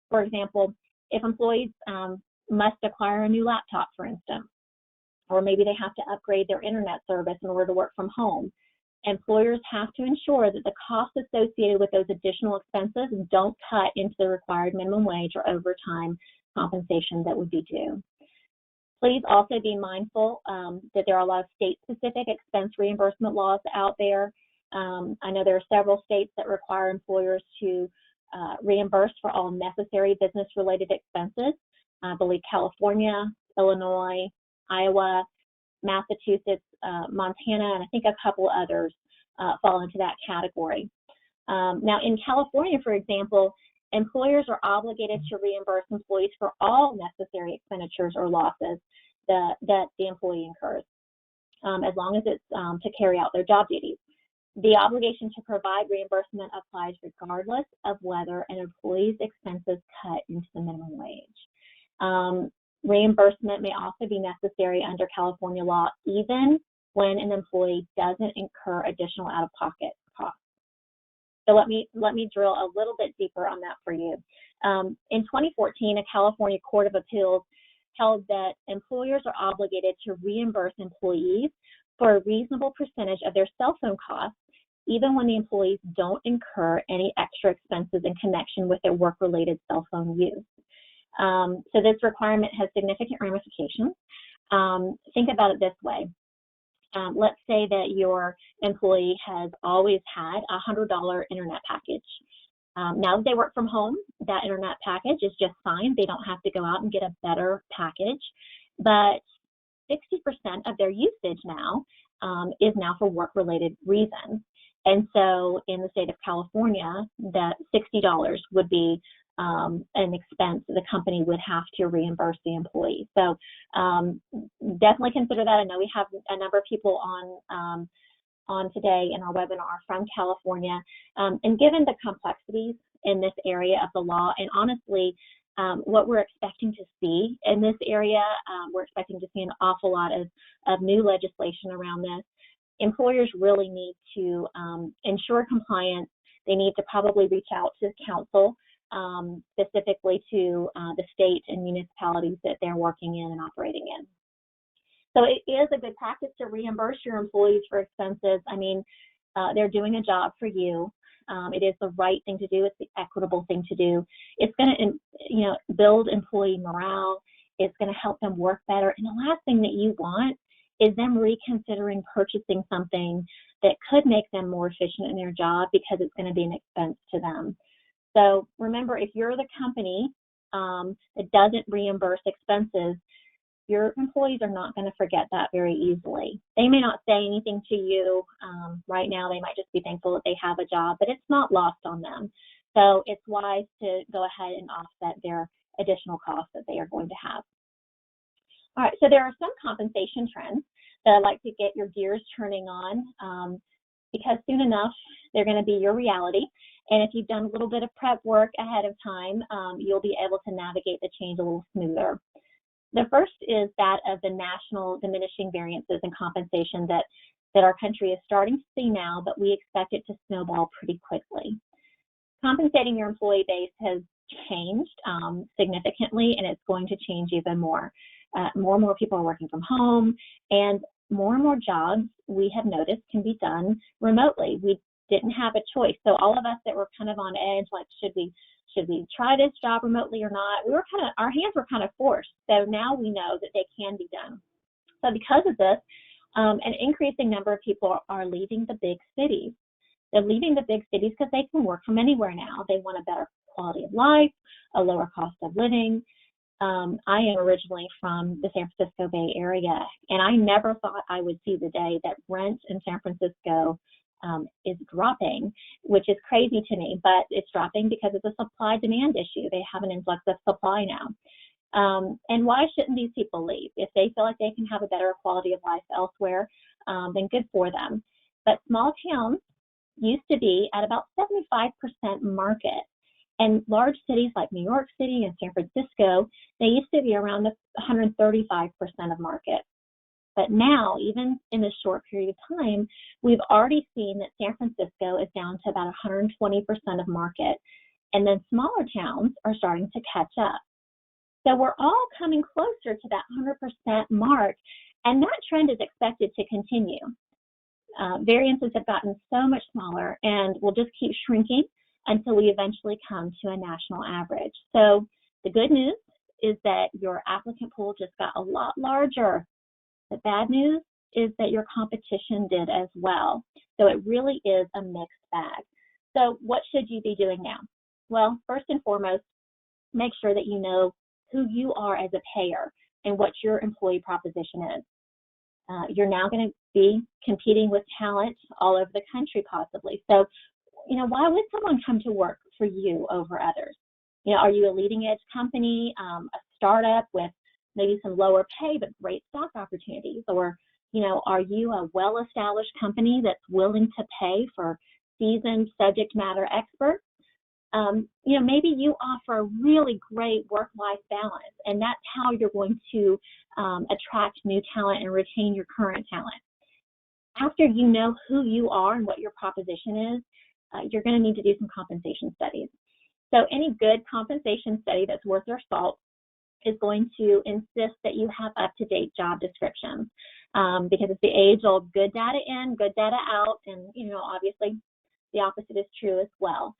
For example, if employees must acquire a new laptop, for instance, or maybe they have to upgrade their internet service in order to work from home, employers have to ensure that the costs associated with those additional expenses don't cut into the required minimum wage or overtime compensation that would be due. Please also be mindful that there are a lot of state-specific expense reimbursement laws out there. I know there are several states that require employers to reimburse for all necessary business-related expenses. I believe California, Illinois, Iowa, Massachusetts, Montana, and I think a couple others fall into that category. Now, in California, for example, employers are obligated to reimburse employees for all necessary expenditures or losses that the employee incurs, as long as it's to carry out their job duties. The obligation to provide reimbursement applies regardless of whether an employee's expenses cut into the minimum wage. Reimbursement may also be necessary under California law, even when an employee doesn't incur additional out-of-pocket costs. So let me drill a little bit deeper on that for you. In 2014, a California Court of Appeals held that employers are obligated to reimburse employees for a reasonable percentage of their cell phone costs, even when the employees don't incur any extra expenses in connection with their work-related cell phone use. So this requirement has significant ramifications. Think about it this way. Let's say that your employee has always had a $100 internet package. Now that they work from home, that internet package is just fine. They don't have to go out and get a better package. But 60% of their usage now is now for work-related reasons. And so in the state of California, that $60 would be an expense that the company would have to reimburse the employee. So definitely consider that. I know we have a number of people on today in our webinar from California, and given the complexities in this area of the law, and honestly, what we're expecting to see in this area, we're expecting to see an awful lot of new legislation around this. Employers really need to ensure compliance. They need to probably reach out to counsel, specifically to the state and municipalities that they're working in and operating in. So it is a good practice to reimburse your employees for expenses. I mean, they're doing a job for you. It is the right thing to do. It's the equitable thing to do. It's going to, build employee morale. It's going to help them work better. And the last thing that you want is them reconsidering purchasing something that could make them more efficient in their job because it's going to be an expense to them. So remember, if you're the company that doesn't reimburse expenses, your employees are not going to forget that very easily. They may not say anything to you right now. They might just be thankful that they have a job, but it's not lost on them. So it's wise to go ahead and offset their additional costs that they are going to have. All right, so there are some compensation trends that I'd like to get your gears turning on because soon enough, they're going to be your reality. And if you've done a little bit of prep work ahead of time, you'll be able to navigate the change a little smoother. The first is that of the national diminishing variances in compensation that our country is starting to see now, but we expect it to snowball pretty quickly. Compensating your employee base has changed significantly, and it's going to change even more. More and more people are working from home, and more jobs we have noticed can be done remotely. We didn't have a choice. So all of us that were kind of on edge, like, should we try this job remotely or not? Our hands were kind of forced. So now we know that they can be done. So because of this, an increasing number of people are leaving the big cities. They're leaving the big cities because they can work from anywhere now. They want a better quality of life, a lower cost of living. I am originally from the San Francisco Bay Area, and I never thought I would see the day that rent in San Francisco is dropping, which is crazy to me, but it's dropping because it's a supply-demand issue. They have an influx of supply now. And why shouldn't these people leave? If they feel like they can have a better quality of life elsewhere, then good for them. But small towns used to be at about 75% market. And large cities like New York City and San Francisco, they used to be around 135% of market. But now, even in this short period of time, we've already seen that San Francisco is down to about 120% of market. And then smaller towns are starting to catch up. So we're all coming closer to that 100% mark, and that trend is expected to continue. Variances have gotten so much smaller and will just keep shrinking until we eventually come to a national average. So the good news is that your applicant pool just got a lot larger. The bad news is that your competition did as well. So it really is a mixed bag. So what should you be doing now? Well, first and foremost, make sure that you know who you are as a payer and what your employee proposition is. You're now going to be competing with talent all over the country possibly. So, why would someone come to work for you over others? Are you a leading edge company, a startup with maybe some lower pay but great stock opportunities? Or, are you a well-established company that's willing to pay for seasoned subject matter experts? Maybe you offer really great work-life balance, and that's how you're going to attract new talent and retain your current talent. After you know who you are and what your proposition is, you're going to need to do some compensation studies. So any good compensation study that's worth their salt is going to insist that you have up-to-date job descriptions because it's the age-old good data in, good data out, and obviously the opposite is true as well.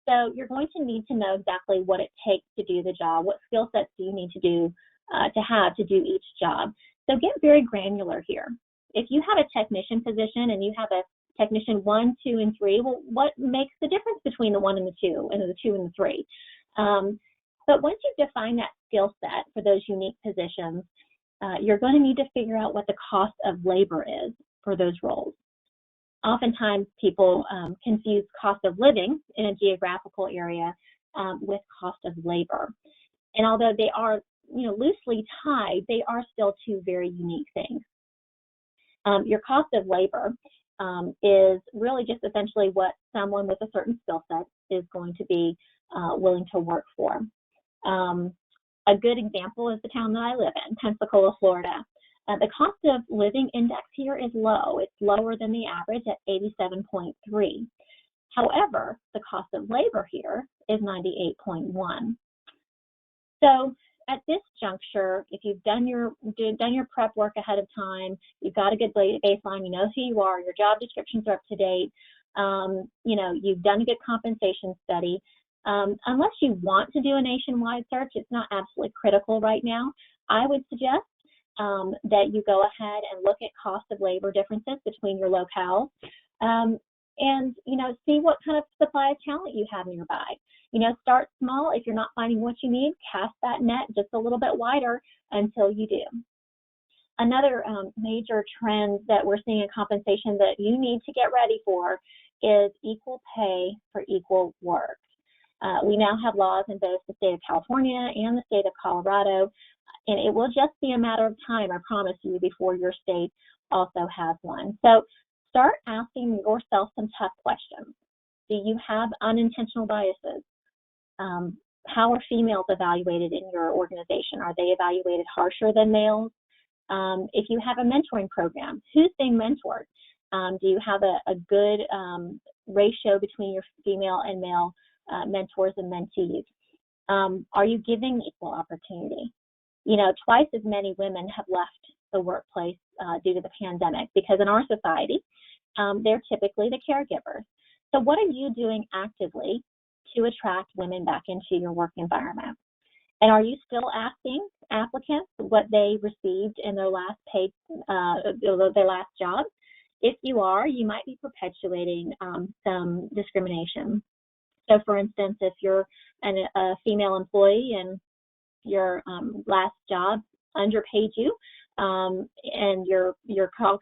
So you're going to need to know exactly what it takes to do the job. What skill sets do you need to do to do each job? So get very granular here. If you have a technician position and you have a technician 1, 2, and 3, well, what makes the difference between the 1 and the 2 and the 2 and the 3? But once you define that skill set for those unique positions, you're going to need to figure out what the cost of labor is for those roles. Oftentimes people confuse cost of living in a geographical area with cost of labor. And although they are, loosely tied, they are still two very unique things. Your cost of labor is really just essentially what someone with a certain skill set is going to be willing to work for. A good example is the town that I live in, Pensacola, Florida. The cost of living index here is low. It's lower than the average at 87.3. However, the cost of labor here is 98.1. So at this juncture, if you've done your prep work ahead of time, you've got a good baseline, you know who you are, your job descriptions are up to date, you've done a good compensation study. Unless you want to do a nationwide search, it's not absolutely critical right now. I would suggest that you go ahead and look at cost of labor differences between your locales, and see what kind of supply of talent you have nearby. Start small. If you're not finding what you need, cast that net just a little bit wider until you do. Another major trend that we're seeing in compensation that you need to get ready for is equal pay for equal work. We now have laws in both the state of California and the state of Colorado, and it will just be a matter of time, I promise you, before your state also has one. So start asking yourself some tough questions. Do you have unintentional biases? How are females evaluated in your organization? Are they evaluated harsher than males? If you have a mentoring program, who's being mentored? Do you have a good ratio between your female and male mentors and mentees? Are you giving equal opportunity? Twice as many women have left the workplace due to the pandemic because in our society, they're typically the caregivers. So what are you doing actively to attract women back into your work environment? And are you still asking applicants what they received in their last their last job? If you are, you might be perpetuating some discrimination. So for instance, if you're a female employee and your last job underpaid you, and your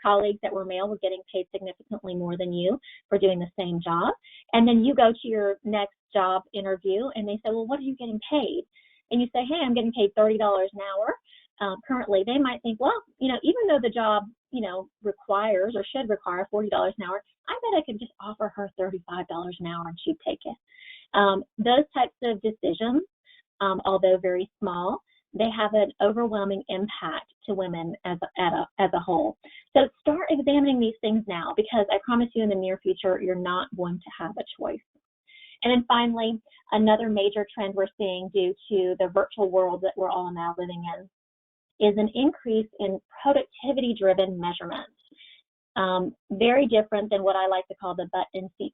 colleagues that were male were getting paid significantly more than you for doing the same job, and then you go to your next job interview and they say, well, what are you getting paid? And you say, hey, I'm getting paid $30 an hour currently. They might think, well, even though the job, requires or should require $40 an hour, I bet I could just offer her $35 an hour and she'd take it. Those types of decisions, although very small, they have an overwhelming impact to women as a whole. So start examining these things now, because I promise you in the near future, you're not going to have a choice. And then finally, another major trend we're seeing due to the virtual world that we're all now living in is an increase in productivity-driven measurements. Very different than what I like to call the butt-in-seat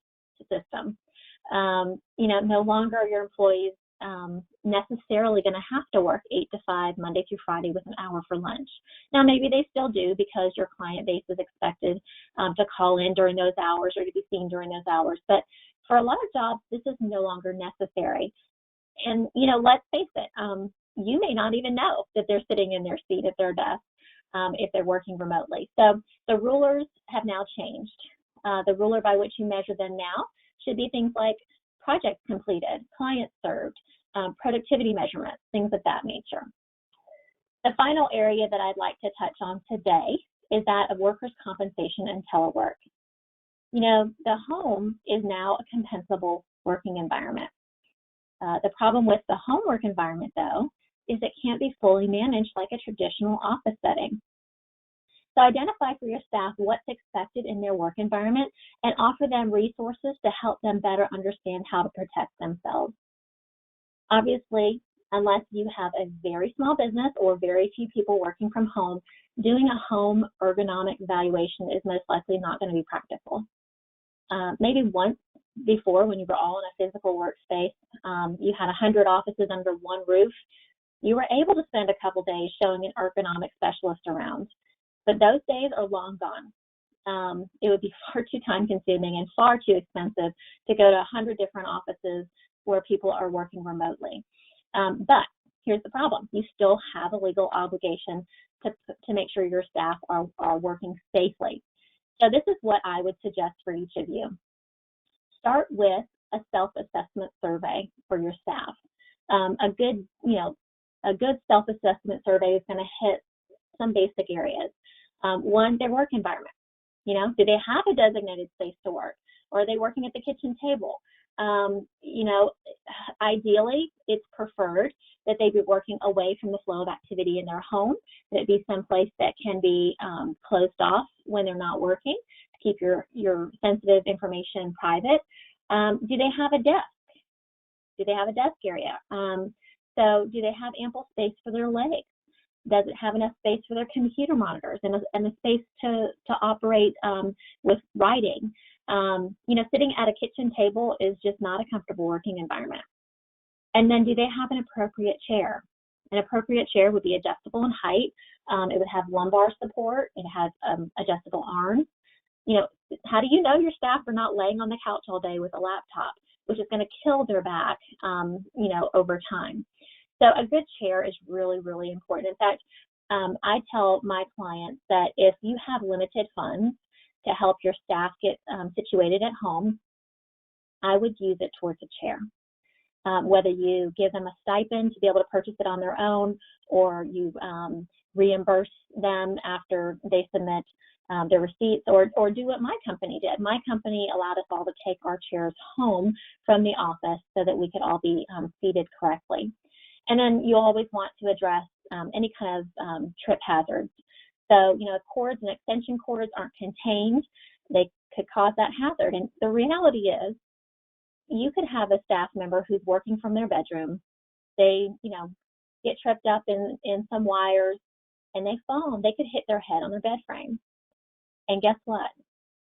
system. No longer are your employees necessarily going to have to work 8 to 5 Monday through Friday with an hour for lunch. Now, maybe they still do because your client base is expected to call in during those hours or to be seen during those hours. But for a lot of jobs, this is no longer necessary. And, let's face it, you may not even know that they're sitting in their seat at their desk if they're working remotely. So the rulers have now changed. The ruler by which you measure them now should be things like projects completed, clients served, productivity measurements, things of that nature. The final area that I'd like to touch on today is that of workers' compensation and telework. The home is now a compensable working environment. The problem with the home work environment, though, is it can't be fully managed like a traditional office setting. So identify for your staff what's expected in their work environment and offer them resources to help them better understand how to protect themselves. Obviously, unless you have a very small business or very few people working from home, doing a home ergonomic evaluation is most likely not going to be practical. Maybe once before, when you were all in a physical workspace, you had 100 offices under one roof, you were able to spend a couple days showing an ergonomic specialist around. But those days are long gone. It would be far too time consuming and far too expensive to go to 100 different offices where people are working remotely. But here's the problem. You still have a legal obligation to make sure your staff are working safely. So this is what I would suggest for each of you. Start with a self-assessment survey for your staff. a good, a good self-assessment survey is going to hit some basic areas. One, their work environment. Do they have a designated space to work? Or are they working at the kitchen table? Ideally, it's preferred that they be working away from the flow of activity in their home, that it be someplace that can be closed off when they're not working, to keep your sensitive information private. Do they have a desk? Do they have a desk area? So do they have ample space for their legs? Does it have enough space for their computer monitors and a space to operate with writing? Sitting at a kitchen table is just not a comfortable working environment. And then do they have an appropriate chair? An appropriate chair would be adjustable in height. It would have lumbar support. It has adjustable arms. How do you know your staff are not laying on the couch all day with a laptop, which is going to kill their back, over time? So a good chair is really, really important. In fact, I tell my clients that if you have limited funds to help your staff get situated at home, I would use it towards a chair. Whether you give them a stipend to be able to purchase it on their own, or you reimburse them after they submit their receipts, or do what my company did. My company allowed us all to take our chairs home from the office so that we could all be seated correctly. And then you always want to address any kind of trip hazards. So, if cords and extension cords aren't contained, they could cause that hazard. And the reality is, you could have a staff member who's working from their bedroom. They, get tripped up in some wires and they fall and they could hit their head on their bed frame. And guess what?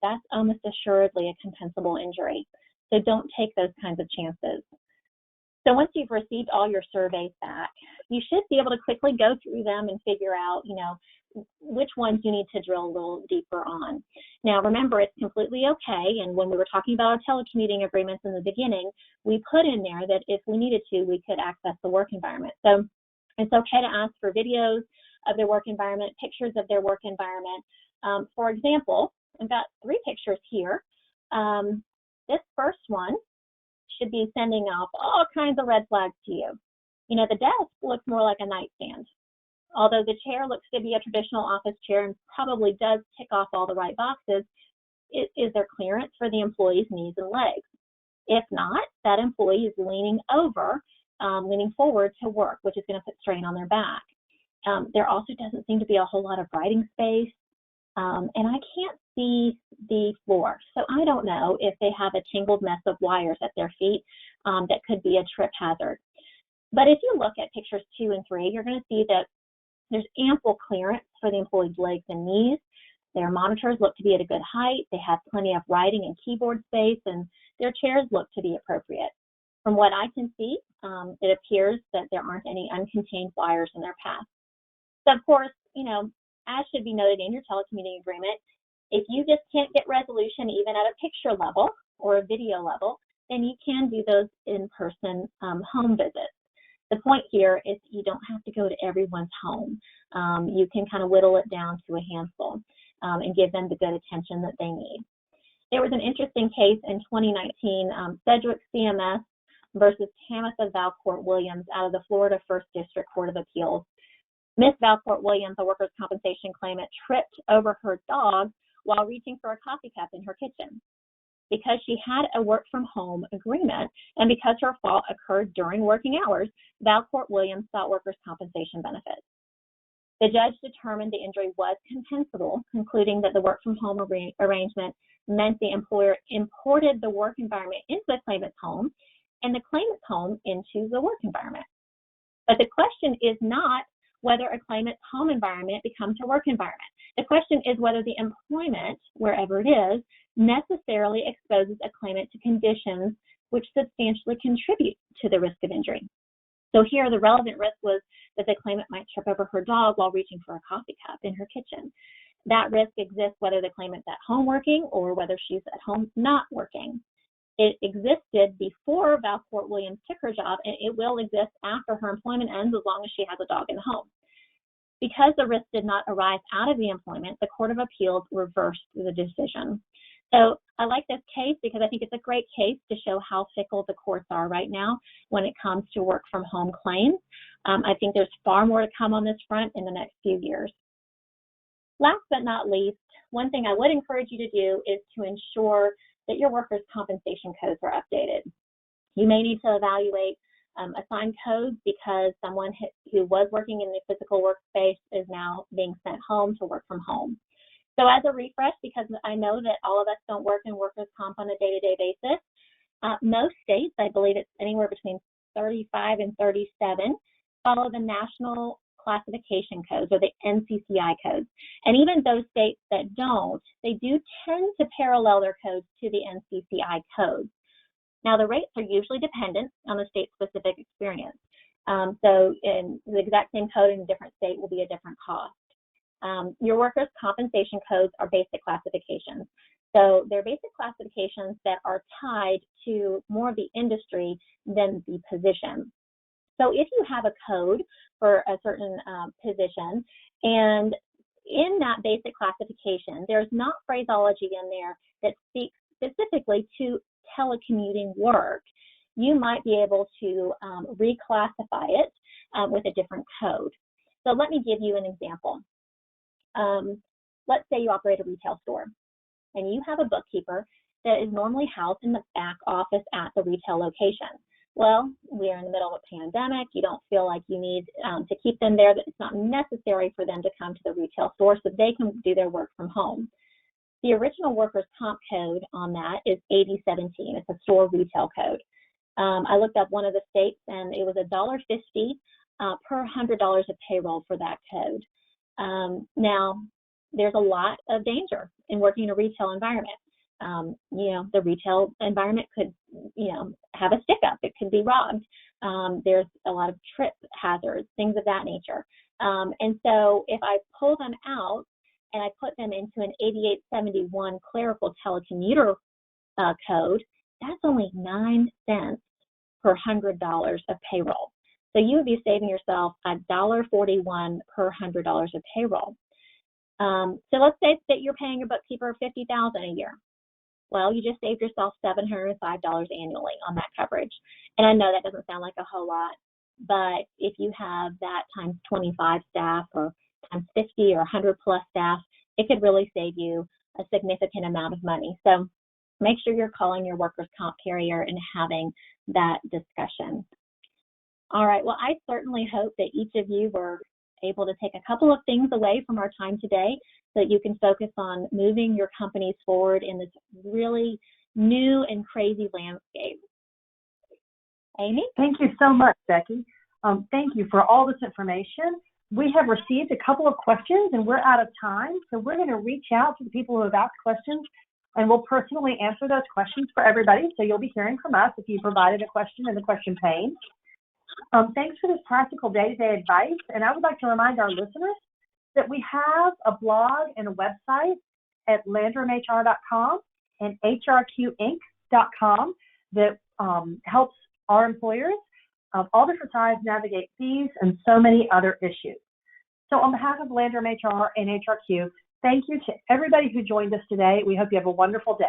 That's almost assuredly a compensable injury. So don't take those kinds of chances. So once you've received all your surveys back, you should be able to quickly go through them and figure out, which ones you need to drill a little deeper on. Now, remember, it's completely okay. And when we were talking about our telecommuting agreements in the beginning, we put in there that if we needed to, we could access the work environment. So it's okay to ask for videos of their work environment, pictures of their work environment. For example, I've got 3 pictures here. This first one should be sending off all kinds of red flags to you. The desk looks more like a nightstand. Although the chair looks to be a traditional office chair and probably does tick off all the right boxes, is there clearance for the employee's knees and legs? If not, that employee is leaning forward to work, which is going to put strain on their back. There also doesn't seem to be a whole lot of writing space. And I can't see the floor. So I don't know if they have a tangled mess of wires at their feet that could be a trip hazard. But if you look at pictures 2 and 3, you're going to see that there's ample clearance for the employee's legs and knees. Their monitors look to be at a good height. They have plenty of writing and keyboard space, and their chairs look to be appropriate. From what I can see, it appears that there aren't any uncontained wires in their path. So of course, as should be noted in your telecommuting agreement, if you just can't get resolution even at a picture level or a video level, then you can do those in-person home visits. The point here is you don't have to go to everyone's home. You can kind of whittle it down to a handful and give them the good attention that they need. There was an interesting case in 2019, Sedgwick CMS versus Tamitha Valcourt Williams out of the Florida First District Court of Appeals. Miss Valcourt Williams, a workers' compensation claimant, tripped over her dog while reaching for a coffee cup in her kitchen. Because she had a work from home agreement and because her fault occurred during working hours, Valcourt Williams sought workers' compensation benefits. The judge determined the injury was compensable, concluding that the work from home arrangement meant the employer imported the work environment into the claimant's home and the claimant's home into the work environment. But the question is not whether a claimant's home environment becomes her work environment. The question is whether the employment, wherever it is, necessarily exposes a claimant to conditions which substantially contribute to the risk of injury. So here, the relevant risk was that the claimant might trip over her dog while reaching for a coffee cup in her kitchen. That risk exists whether the claimant's at home working or whether she's at home not working. It existed before Valcourt Williams took her job, and it will exist after her employment ends as long as she has a dog in the home. Because the risk did not arise out of the employment, the Court of Appeals reversed the decision. So I like this case because I think it's a great case to show how fickle the courts are right now when it comes to work from home claims. I think there's far more to come on this front in the next few years. Last but not least, one thing I would encourage you to do is to ensure that your workers' compensation codes are updated. You may need to evaluate assigned codes because someone who was working in the physical workspace is now being sent home to work from home. So as a refresh, because I know that all of us don't work in workers' comp on a day-to-day basis, most states, I believe it's anywhere between 35 and 37, follow the national classification codes or the NCCI codes. And even those states that don't, they do tend to parallel their codes to the NCCI codes. Now, the rates are usually dependent on the state-specific experience. So in the exact same code in a different state will be a different cost. Your workers' compensation codes are basic classifications. So they're basic classifications that are tied to more of the industry than the position. So if you have a code for a certain position, and in that basic classification, there's not phraseology in there that speaks specifically to telecommuting work, you might be able to reclassify it with a different code. So let me give you an example. Let's say you operate a retail store and you have a bookkeeper that is normally housed in the back office at the retail location. Well, we are in the middle of a pandemic. You don't feel like you need to keep them there, that it's not necessary for them to come to the retail store so they can do their work from home. The original workers' comp code on that is 8017. It's a store retail code. I looked up one of the states and it was $1.50 per $100 of payroll for that code. Now, there's a lot of danger in working in a retail environment. The retail environment could, have a stick up. It could be robbed. There's a lot of trip hazards, things of that nature. And so if I pull them out and I put them into an 8871 clerical telecommuter code, that's only 9 cents per $100 of payroll. So you would be saving yourself $1.41 per $100 of payroll. So let's say that you're paying your bookkeeper $50,000 a year. Well, you just saved yourself $705 annually on that coverage. And I know that doesn't sound like a whole lot, but if you have that times 25 staff or times 50 or 100 plus staff, it could really save you a significant amount of money. So make sure you're calling your workers' comp carrier and having that discussion. All right, well, I certainly hope that each of you were able to take a couple of things away from our time today so that you can focus on moving your companies forward in this really new and crazy landscape. Amy? Thank you so much, Becky. Thank you for all this information. We have received a couple of questions and we're out of time, so we're going to reach out to the people who have asked questions and we'll personally answer those questions for everybody. So you'll be hearing from us if you provided a question in the question pane. Thanks for this practical day-to-day advice. And I would like to remind our listeners that we have a blog and a website at landrumhr.com and hrqinc.com that helps our employers of all different sizes navigate fees and so many other issues. So on behalf of Landrum HR and HRQ, thank you to everybody who joined us today. We hope you have a wonderful day.